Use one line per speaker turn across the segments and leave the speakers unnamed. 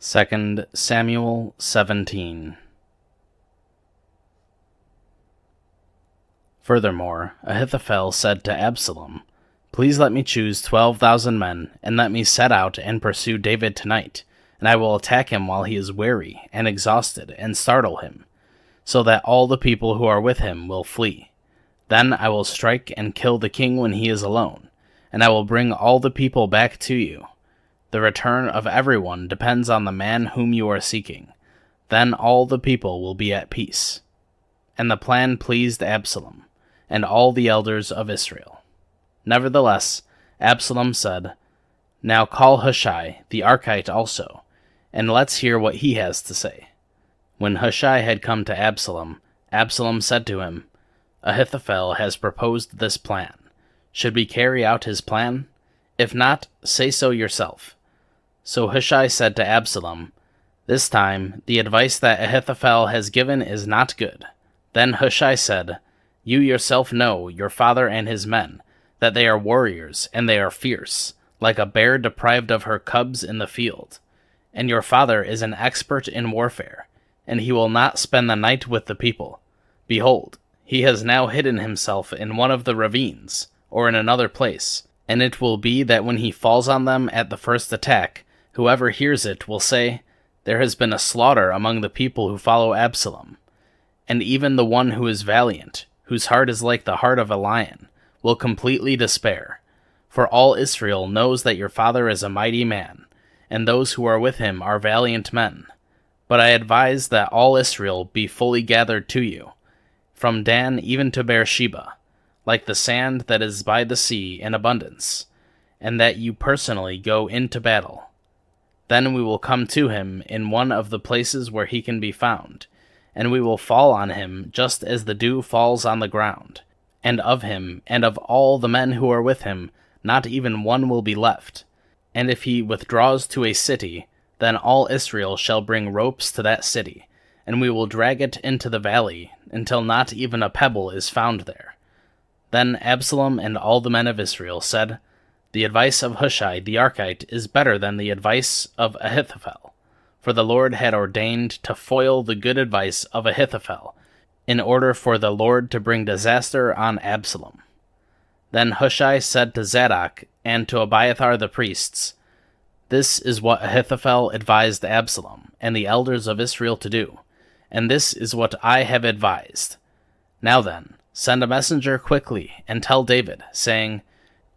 2 Samuel 17. Furthermore, Ahithophel said to Absalom, "Please let me choose 12,000 men, and let me set out and pursue David tonight, and I will attack him while he is weary and exhausted, and startle him, so that all the people who are with him will flee. Then I will strike and kill the king when he is alone, and I will bring all the people back to you. The return of everyone depends on the man whom you are seeking. Then all the people will be at peace." And the plan pleased Absalom, and all the elders of Israel. Nevertheless, Absalom said, "Now call Hushai the Archite also, and let's hear what he has to say." When Hushai had come to Absalom, Absalom said to him, "Ahithophel has proposed this plan. Should we carry out his plan? If not, say so yourself." So Hushai said to Absalom, "This time the advice that Ahithophel has given is not good." Then Hushai said, "You yourself know, your father and his men, that they are warriors, and they are fierce, like a bear deprived of her cubs in the field. And your father is an expert in warfare, and he will not spend the night with the people. Behold, he has now hidden himself in one of the ravines, or in another place, and it will be that when he falls on them at the first attack, whoever hears it will say, 'There has been a slaughter among the people who follow Absalom.' And even the one who is valiant, whose heart is like the heart of a lion, will completely despair. For all Israel knows that your father is a mighty man, and those who are with him are valiant men. But I advise that all Israel be fully gathered to you, from Dan even to Beersheba, like the sand that is by the sea in abundance, and that you personally go into battle. Then we will come to him in one of the places where he can be found, and we will fall on him just as the dew falls on the ground. And of him and of all the men who are with him, not even one will be left. And if he withdraws to a city, then all Israel shall bring ropes to that city, and we will drag it into the valley until not even a pebble is found there." Then Absalom and all the men of Israel said, "The advice of Hushai the Archite is better than the advice of Ahithophel." For the Lord had ordained to foil the good advice of Ahithophel, in order for the Lord to bring disaster on Absalom. Then Hushai said to Zadok and to Abiathar the priests, "This is what Ahithophel advised Absalom and the elders of Israel to do, and this is what I have advised. Now then, send a messenger quickly and tell David, saying,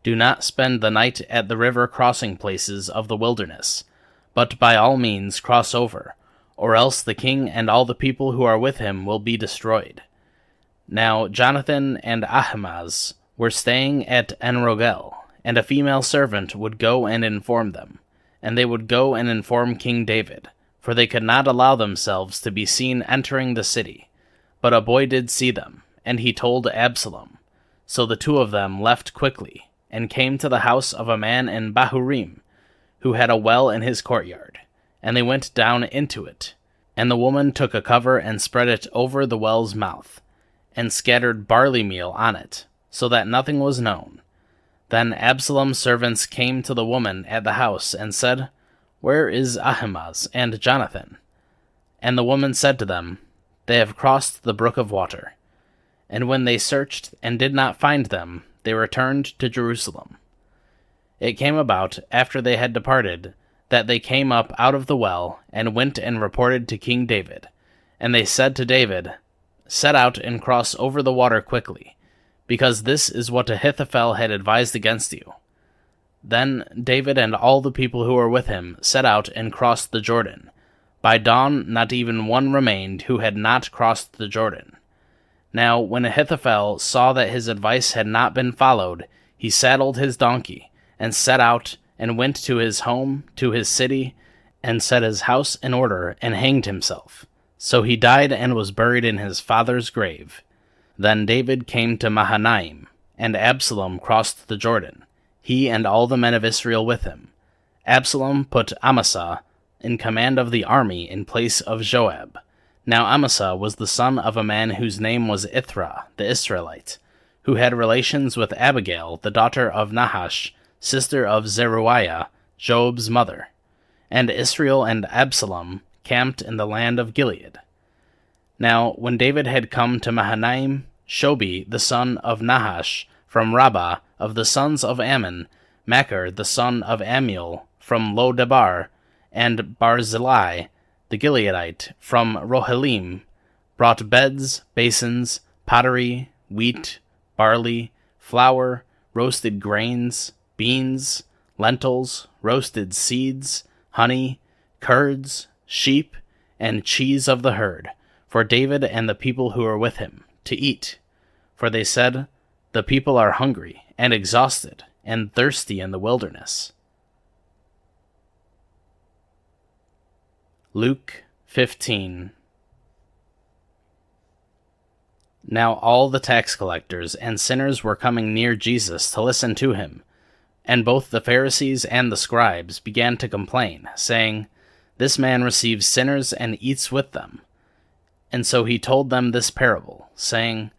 'Do not spend the night at the river crossing places of the wilderness, but by all means cross over, or else the king and all the people who are with him will be destroyed.'" Now Jonathan and Ahimaaz were staying at Enrogel, and a female servant would go and inform them, and they would go and inform King David, for they could not allow themselves to be seen entering the city. But a boy did see them, and he told Absalom. So the two of them left quickly, and came to the house of a man in Bahurim, who had a well in his courtyard, and they went down into it. And the woman took a cover and spread it over the well's mouth, and scattered barley meal on it, so that nothing was known. Then Absalom's servants came to the woman at the house, and said, "Where is Ahimaaz and Jonathan?" And the woman said to them, "They have crossed the brook of water." And when they searched and did not find them, they returned to Jerusalem. It came about, after they had departed, that they came up out of the well, and went and reported to King David. And they said to David, "Set out and cross over the water quickly, because this is what Ahithophel had advised against you." Then David and all the people who were with him set out and crossed the Jordan. By dawn not even one remained who had not crossed the Jordan. Now when Ahithophel saw that his advice had not been followed, he saddled his donkey, and set out, and went to his home, to his city, and set his house in order, and hanged himself. So he died and was buried in his father's grave. Then David came to Mahanaim, and Absalom crossed the Jordan, he and all the men of Israel with him. Absalom put Amasa in command of the army in place of Joab. Now Amasa was the son of a man whose name was Ithra, the Israelite, who had relations with Abigail, the daughter of Nahash, sister of Zeruiah, Joab's mother. and Israel and Absalom camped in the land of Gilead. Now when David had come to Mahanaim, Shobi the son of Nahash from Rabbah of the sons of Ammon, Machir the son of Ammiel from Lo-debar, and Barzillai the Gileadite from Rohalim, brought beds, basins, pottery, wheat, barley, flour, roasted grains, beans, lentils, roasted seeds, honey, curds, sheep, and cheese of the herd, for David and the people who were with him, to eat. For they said, "The people are hungry, and exhausted, and thirsty in the wilderness." Luke 15. Now all the tax collectors and sinners were coming near Jesus to listen to him, and both the Pharisees and the scribes began to complain, saying, "This man receives sinners and eats with them." And so he told them this parable, saying,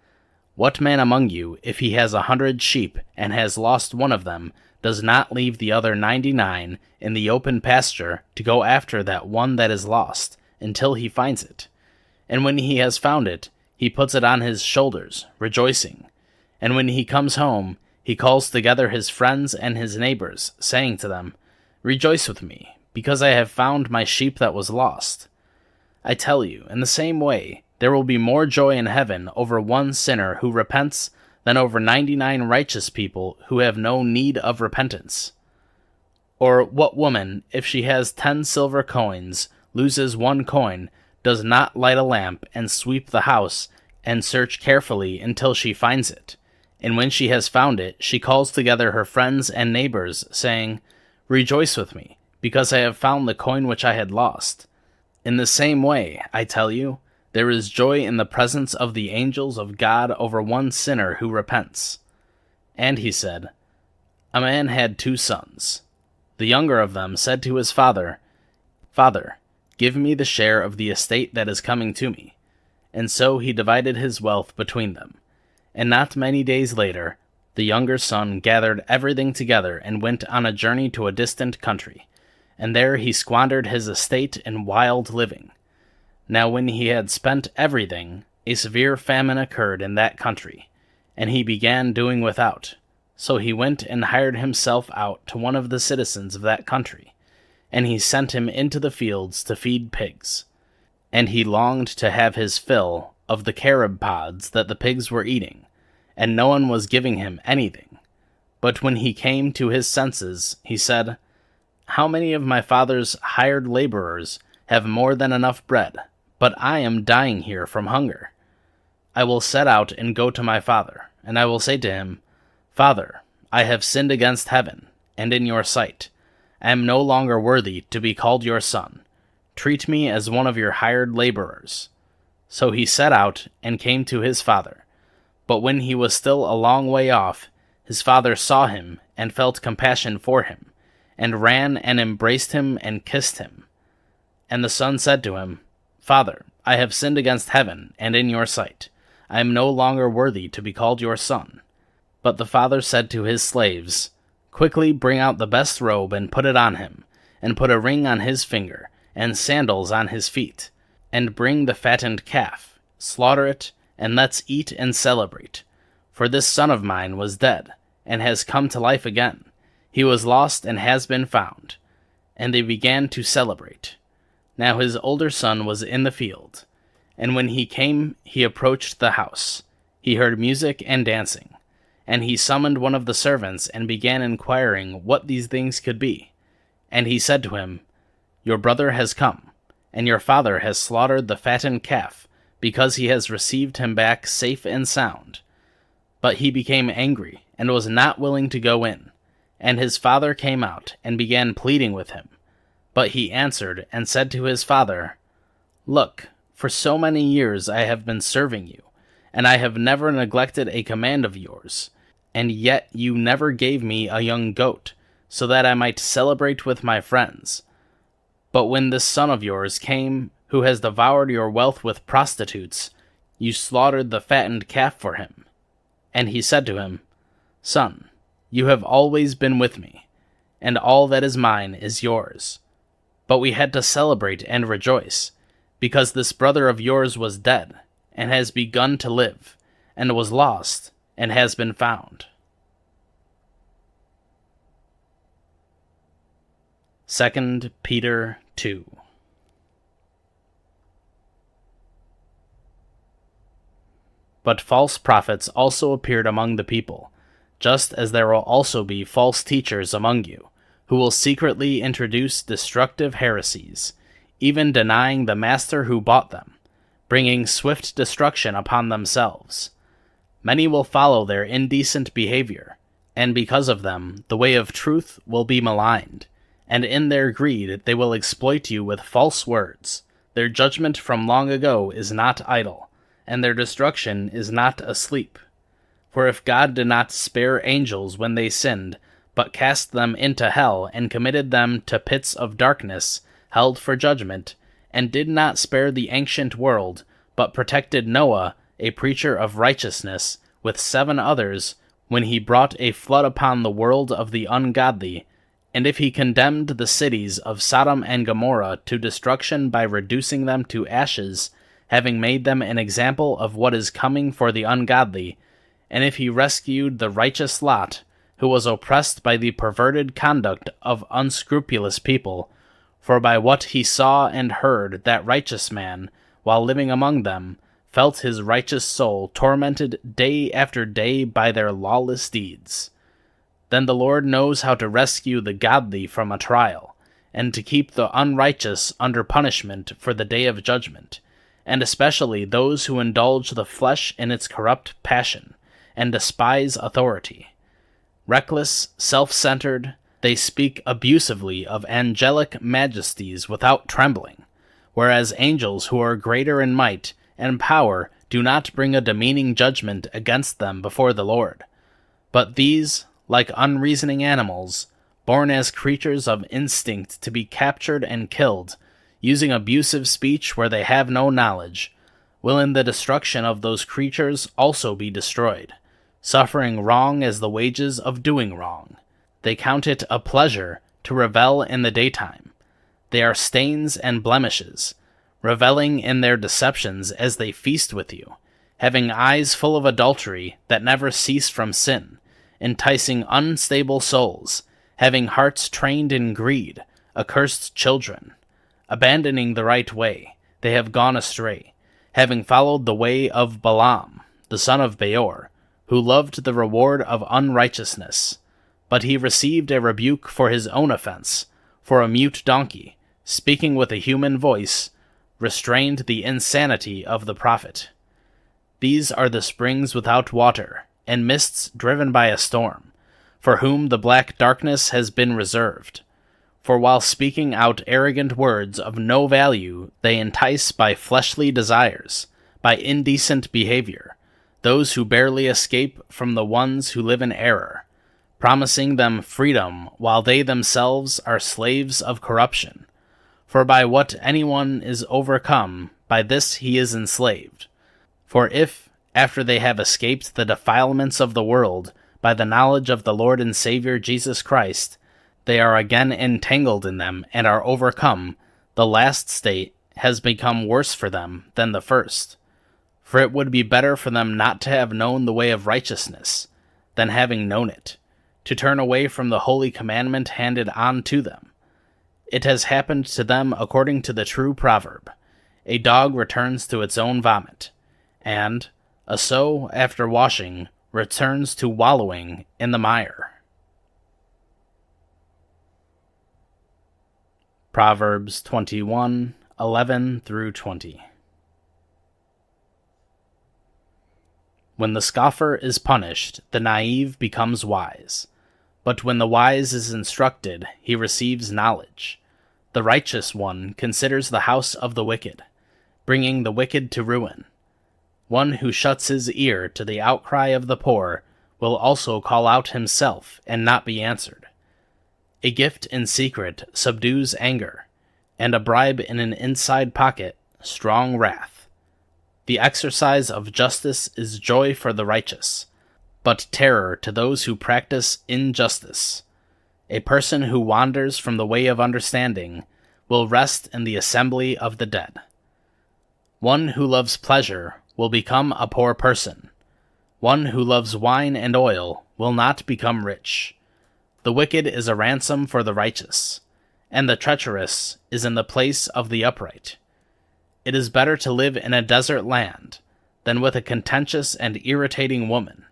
"What man among you, if he has 100 sheep and has lost one of them, does not leave the other 99 in the open pasture to go after that one that is lost, until he finds it? And when he has found it, he puts it on his shoulders, rejoicing. And when he comes home, he calls together his friends and his neighbors, saying to them, 'Rejoice with me, because I have found my sheep that was lost.' I tell you, in the same way, there will be more joy in heaven over one sinner who repents than over 99 righteous people who have no need of repentance. Or what woman, if she has 10 silver coins, loses one coin, does not light a lamp and sweep the house and search carefully until she finds it? And when she has found it, she calls together her friends and neighbors, saying, 'Rejoice with me, because I have found the coin which I had lost.' In the same way, I tell you, there is joy in the presence of the angels of God over one sinner who repents." And he said, "A man had 2 sons. The younger of them said to his father, 'Father, give me the share of the estate that is coming to me.' And so he divided his wealth between them. And not many days later, the younger son gathered everything together and went on a journey to a distant country, and there he squandered his estate in wild living. Now when he had spent everything, a severe famine occurred in that country, and he began doing without. So he went and hired himself out to one of the citizens of that country, and he sent him into the fields to feed pigs. And he longed to have his fill of the carob pods that the pigs were eating, and no one was giving him anything. But when he came to his senses, he said, 'How many of my father's hired laborers have more than enough bread, but I am dying here from hunger? I will set out and go to my father, and I will say to him, Father, I have sinned against heaven, and in your sight. I am no longer worthy to be called your son. Treat me as one of your hired laborers.' So he set out and came to his father. But when he was still a long way off, his father saw him and felt compassion for him, and ran and embraced him and kissed him. And the son said to him, 'Father, I have sinned against heaven and in your sight. I am no longer worthy to be called your son.' But the father said to his slaves, 'Quickly bring out the best robe and put it on him, and put a ring on his finger, and sandals on his feet. And bring the fattened calf, slaughter it, and let's eat and celebrate. For this son of mine was dead, and has come to life again. He was lost and has been found.' And they began to celebrate. Now his older son was in the field, and when he came, he approached the house. He heard music and dancing, and he summoned one of the servants and began inquiring what these things could be. And he said to him, 'Your brother has come, and your father has slaughtered the fattened calf, because he has received him back safe and sound.' But he became angry, and was not willing to go in. And his father came out, and began pleading with him. But he answered and said to his father, 'Look, for so many years I have been serving you, and I have never neglected a command of yours. And yet you never gave me a young goat, so that I might celebrate with my friends. But when this son of yours came, who has devoured your wealth with prostitutes, you slaughtered the fattened calf for him.' And he said to him, 'Son, you have always been with me, and all that is mine is yours. but we had to celebrate and rejoice, because this brother of yours was dead, and has begun to live, and was lost, and has been found. 2 Peter 2. But false prophets also appeared among the people, just as there will also be false teachers among you, who will secretly introduce destructive heresies, even denying the master who bought them, bringing swift destruction upon themselves. Many will follow their indecent behavior, and because of them the way of truth will be maligned, and in their greed they will exploit you with false words. Their judgment from long ago is not idle, and their destruction is not asleep. For if God did not spare angels when they sinned, but cast them into hell and committed them to pits of darkness, held for judgment, and did not spare the ancient world, but protected Noah, a preacher of righteousness, with 7 others, when he brought a flood upon the world of the ungodly, and if he condemned the cities of Sodom and Gomorrah to destruction by reducing them to ashes, having made them an example of what is coming for the ungodly, and if he rescued the righteous Lot, who was oppressed by the perverted conduct of unscrupulous people, for by what he saw and heard that righteous man, while living among them, felt his righteous soul tormented day after day by their lawless deeds. Then the Lord knows how to rescue the godly from a trial, and to keep the unrighteous under punishment for the day of judgment, and especially those who indulge the flesh in its corrupt passion, and despise authority. Reckless, self-centered, they speak abusively of angelic majesties without trembling, whereas angels who are greater in might and power do not bring a demeaning judgment against them before the Lord. But these, like unreasoning animals, born as creatures of instinct to be captured and killed, using abusive speech where they have no knowledge, will in the destruction of those creatures also be destroyed, suffering wrong as the wages of doing wrong. They count it a pleasure to revel in the daytime. They are stains and blemishes, reveling in their deceptions as they feast with you, having eyes full of adultery that never cease from sin, enticing unstable souls, having hearts trained in greed, accursed children. Abandoning the right way, they have gone astray, having followed the way of Balaam, the son of Beor, who loved the reward of unrighteousness. But he received a rebuke for his own offense, for a mute donkey, speaking with a human voice, restrained the insanity of the prophet. These are the springs without water, and mists driven by a storm, for whom the black darkness has been reserved. For while speaking out arrogant words of no value, they entice by fleshly desires, by indecent behavior, those who barely escape from the ones who live in error, promising them freedom while they themselves are slaves of corruption. For by what anyone is overcome, by this he is enslaved. For if, after they have escaped the defilements of the world, by the knowledge of the Lord and Savior Jesus Christ, they are again entangled in them and are overcome, the last state has become worse for them than the first. For it would be better for them not to have known the way of righteousness, than having known it, to turn away from the holy commandment handed on to them. It has happened to them according to the true proverb, a dog returns to its own vomit, and a sow, after washing, returns to wallowing in the mire. Proverbs 21:11-20. When the scoffer is punished, the naive becomes wise. But when the wise is instructed, he receives knowledge. The righteous one considers the house of the wicked, bringing the wicked to ruin. One who shuts his ear to the outcry of the poor will also call out himself and not be answered. A gift in secret subdues anger, and a bribe in an inside pocket, strong wrath. The exercise of justice is joy for the righteous, but terror to those who practice injustice. A person who wanders from the way of understanding will rest in the assembly of the dead. One who loves pleasure will become a poor person. One who loves wine and oil will not become rich. The wicked is a ransom for the righteous, and the treacherous is in the place of the upright. It is better to live in a desert land than with a contentious and irritating woman.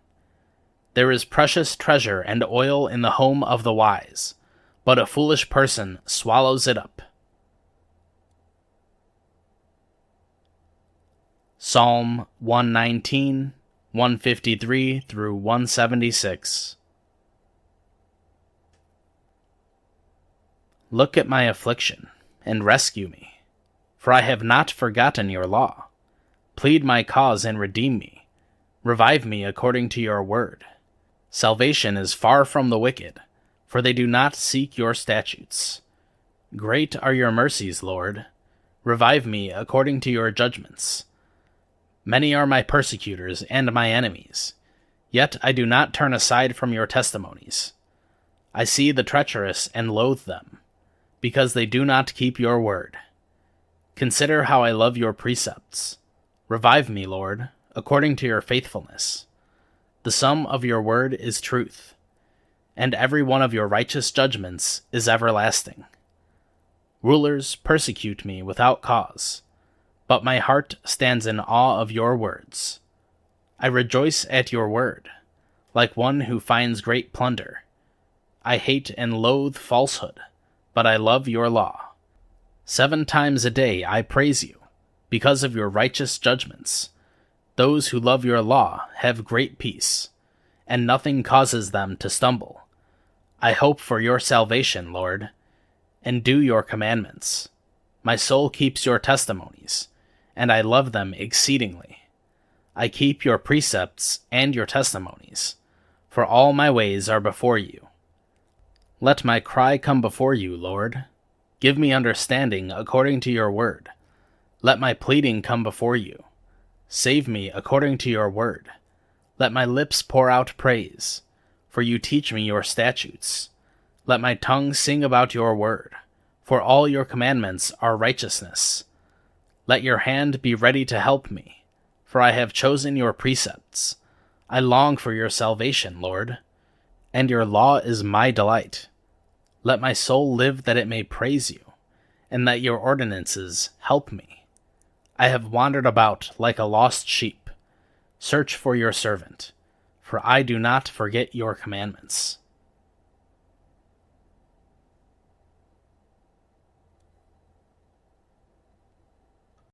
There is precious treasure and oil in the home of the wise, but a foolish person swallows it up. Psalm 119, 153 through 176. Look at my affliction, and rescue me, for I have not forgotten your law. Plead my cause and redeem me. Revive me according to your word. Salvation is far from the wicked, for they do not seek your statutes. Great are your mercies, Lord. Revive me according to your judgments. Many are my persecutors and my enemies, yet I do not turn aside from your testimonies. I see the treacherous and loathe them, because they do not keep your word. Consider how I love your precepts. Revive me, Lord, according to your faithfulness. The sum of your word is truth, and every one of your righteous judgments is everlasting. Rulers persecute me without cause, but my heart stands in awe of your words. I rejoice at your word, like one who finds great plunder. I hate and loathe falsehood, but I love your law. 7 times a day I praise you, because of your righteous judgments. Those who love your law have great peace, and nothing causes them to stumble. I hope for your salvation, Lord, and do your commandments. My soul keeps your testimonies, and I love them exceedingly. I keep your precepts and your testimonies, for all my ways are before you. Let my cry come before you, Lord. Give me understanding according to your word. Let my pleading come before you. Save me according to your word. Let my lips pour out praise, for you teach me your statutes. Let my tongue sing about your word, for all your commandments are righteousness. Let your hand be ready to help me, for I have chosen your precepts. I long for your salvation, Lord, and your law is my delight. Let my soul live that it may praise you, and that your ordinances help me. I have wandered about like a lost sheep. Search for your servant, for I do not forget your commandments.